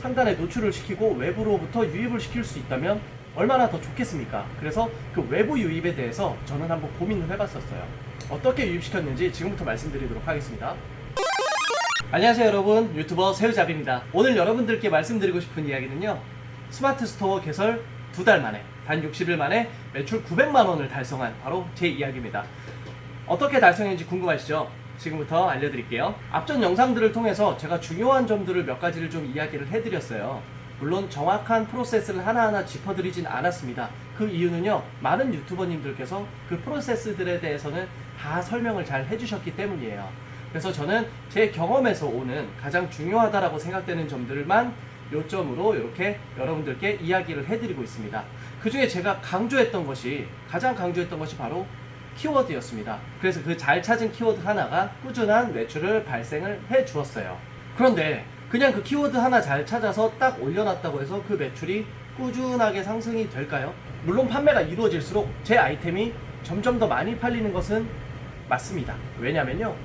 상단에 노출을 시키고 외부로부터 유입을 시킬 수 있다면 얼마나 더 좋겠습니까? 그래서 그 외부 유입에 대해서 저는 한번 고민을 해봤었어요. 어떻게 유입시켰는지 지금부터 말씀드리도록 하겠습니다. 안녕하세요 여러분, 유튜버 새우잡입니다. 오늘 여러분들께 말씀드리고 싶은 이야기는요, 스마트 스토어 개설 2달 만에 단 60일 만에 매출 900만원을 달성한 바로 제 이야기입니다. 어떻게 달성했는지 궁금하시죠? 지금부터 알려드릴게요. 앞전 영상들을 통해서 제가 중요한 점들을 몇 가지를 좀 이야기를 해드렸어요. 물론 정확한 프로세스를 하나하나 짚어드리진 않았습니다. 그 이유는요, 많은 유튜버님들께서 그 프로세스들에 대해서는 다 설명을 잘 해주셨기 때문이에요. 그래서 저는 제 경험에서 오는 가장 중요하다라고 생각되는 점들만 요점으로 이렇게 여러분들께 이야기를 해드리고 있습니다. 그 중에 제가 가장 강조했던 것이 바로 키워드였습니다. 그래서 그 잘 찾은 키워드 하나가 꾸준한 매출을 발생을 해 주었어요. 그런데 그냥 그 키워드 하나 잘 찾아서 딱 올려놨다고 해서 그 매출이 꾸준하게 상승이 될까요? 물론 판매가 이루어질수록 제 아이템이 점점 더 많이 팔리는 것은 맞습니다. 왜냐면요,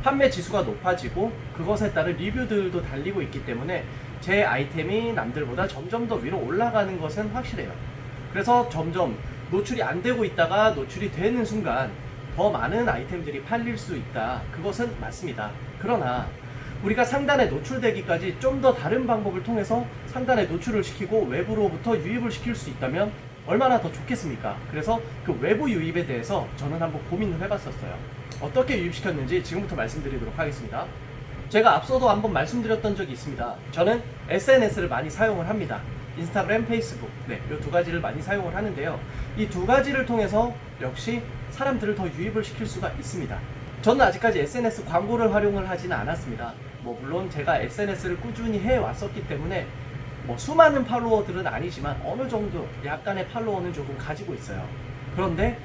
판매 지수가 높아지고 그것에 따른 리뷰들도 달리고 있기 때문에 제 아이템이 남들보다 점점 더 위로 올라가는 것은 확실해요. 그래서 점점 노출이 안 되고 있다가 노출이 되는 순간 더 많은 아이템들이 팔릴 수 있다. 그것은 맞습니다. 그러나 우리가 상단에 노출되기까지 좀 더 다른 방법을 통해서 상단에 노출을 시키고 외부로부터 유입을 시킬 수 있다면 얼마나 더 좋겠습니까? 그래서 그 외부 유입에 대해서 저는 한번 고민을 해봤었어요. 어떻게 유입시켰는지 지금부터 말씀드리도록 하겠습니다. 제가 앞서도 한번 말씀드렸던 적이 있습니다. 저는 SNS를 많이 사용을 합니다. 인스타그램, 페이스북, 이 두 가지를 많이 사용을 하는데요. 이 두 가지를 통해서 역시 사람들을 더 유입을 시킬 수가 있습니다. 저는 아직까지 SNS 광고를 활용을 하지는 않았습니다. 물론 제가 SNS를 꾸준히 해왔었기 때문에 수많은 팔로워들은 아니지만 어느 정도 약간의 팔로워는 조금 가지고 있어요. 그런데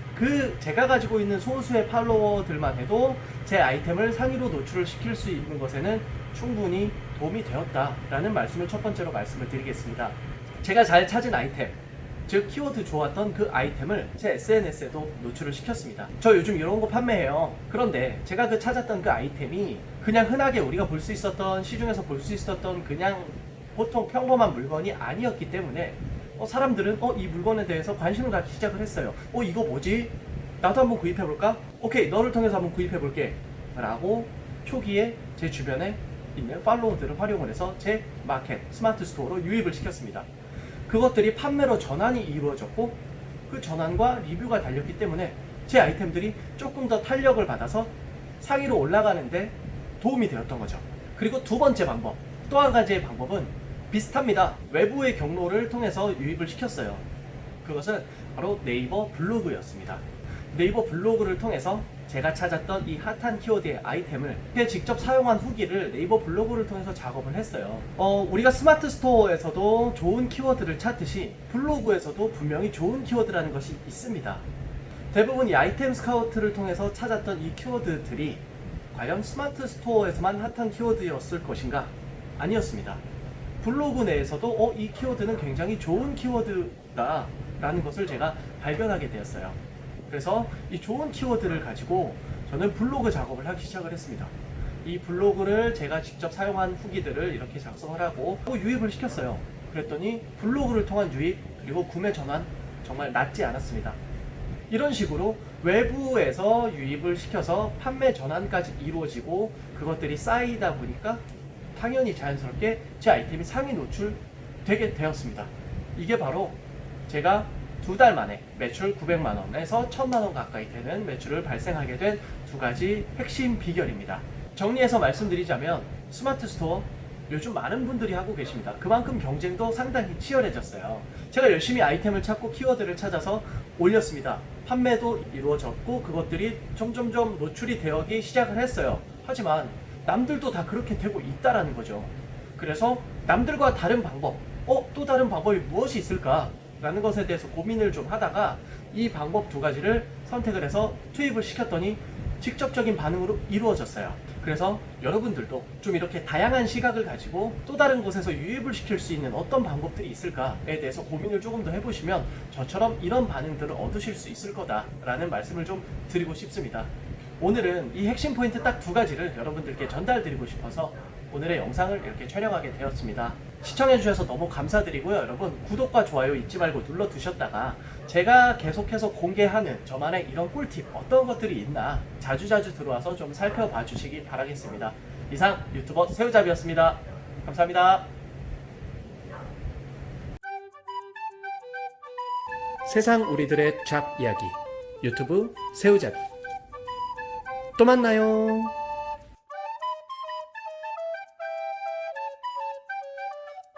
제가 가지고 있는 소수의 팔로워들만 해도 제 아이템을 상위로 노출을 시킬 수 있는 것에는 충분히 도움이 되었다라는 말씀을 첫 번째로 말씀을 드리겠습니다. 제가 잘 찾은 아이템, 즉 키워드 좋았던 그 아이템을 제 SNS에도 노출을 시켰습니다. 저 요즘 이런 거 판매해요. 그런데 제가 찾았던 그 아이템이 그냥 흔하게 우리가 볼 수 있었던, 시중에서 볼 수 있었던 그냥 보통 평범한 물건이 아니었기 때문에 사람들은 이 물건에 대해서 관심을 갖기 시작을 했어요. 이거 뭐지? 나도 한번 구입해볼까? 오케이, 너를 통해서 한번 구입해볼게 라고 초기에 제 주변에 있는 팔로워들을 활용을 해서 제 마켓, 스마트 스토어로 유입을 시켰습니다. 그것들이 판매로 전환이 이루어졌고 그 전환과 리뷰가 달렸기 때문에 제 아이템들이 조금 더 탄력을 받아서 상위로 올라가는데 도움이 되었던 거죠. 그리고 두 번째 방법, 또 한 가지의 방법은 비슷합니다. 외부의 경로를 통해서 유입을 시켰어요. 그것은 바로 네이버 블로그였습니다. 네이버 블로그를 통해서 제가 찾았던 이 핫한 키워드의 아이템을 직접 사용한 후기를 네이버 블로그를 통해서 작업을 했어요. 우리가 스마트 스토어에서도 좋은 키워드를 찾듯이 블로그에서도 분명히 좋은 키워드라는 것이 있습니다. 대부분 이 아이템 스카우트를 통해서 찾았던 이 키워드들이 과연 스마트 스토어에서만 핫한 키워드였을 것인가? 아니었습니다. 블로그 내에서도 이 키워드는 굉장히 좋은 키워드다 라는 것을 제가 발견하게 되었어요. 그래서 이 좋은 키워드를 가지고 저는 블로그 작업을 하기 시작을 했습니다. 이 블로그를 제가 직접 사용한 후기들을 이렇게 작성을 하고 유입을 시켰어요. 그랬더니 블로그를 통한 유입 그리고 구매 전환 정말 낮지 않았습니다. 이런 식으로 외부에서 유입을 시켜서 판매 전환까지 이루어지고 그것들이 쌓이다 보니까 당연히 자연스럽게 제 아이템이 상위 노출되게 되었습니다. 이게 바로 제가 2달 만에 매출 900만원에서 1000만원 가까이 되는 매출을 발생하게 된 두 가지 핵심 비결입니다. 정리해서 말씀드리자면 스마트 스토어 요즘 많은 분들이 하고 계십니다. 그만큼 경쟁도 상당히 치열해졌어요. 제가 열심히 아이템을 찾고 키워드를 찾아서 올렸습니다. 판매도 이루어졌고 그것들이 점점점 노출이 되기 시작을 했어요. 하지만 남들도 다 그렇게 되고 있다라는 거죠. 그래서 남들과 다른 방법, 또 다른 방법이 무엇이 있을까? 라는 것에 대해서 고민을 좀 하다가 이 방법 두 가지를 선택을 해서 투입을 시켰더니 직접적인 반응으로 이루어졌어요. 그래서 여러분들도 좀 이렇게 다양한 시각을 가지고 또 다른 곳에서 유입을 시킬 수 있는 어떤 방법들이 있을까에 대해서 고민을 조금 더 해보시면 저처럼 이런 반응들을 얻으실 수 있을 거다라는 말씀을 좀 드리고 싶습니다. 오늘은 이 핵심 포인트 딱 두 가지를 여러분들께 전달드리고 싶어서 오늘의 영상을 이렇게 촬영하게 되었습니다. 시청해주셔서 너무 감사드리고요. 여러분 구독과 좋아요 잊지 말고 눌러두셨다가 제가 계속해서 공개하는 저만의 이런 꿀팁 어떤 것들이 있나 자주자주 들어와서 좀 살펴봐 주시기 바라겠습니다. 이상 유튜버 새우잡이었습니다. 감사합니다. 세상 우리들의 잡 이야기 유튜브 새우잡이 또 만나요.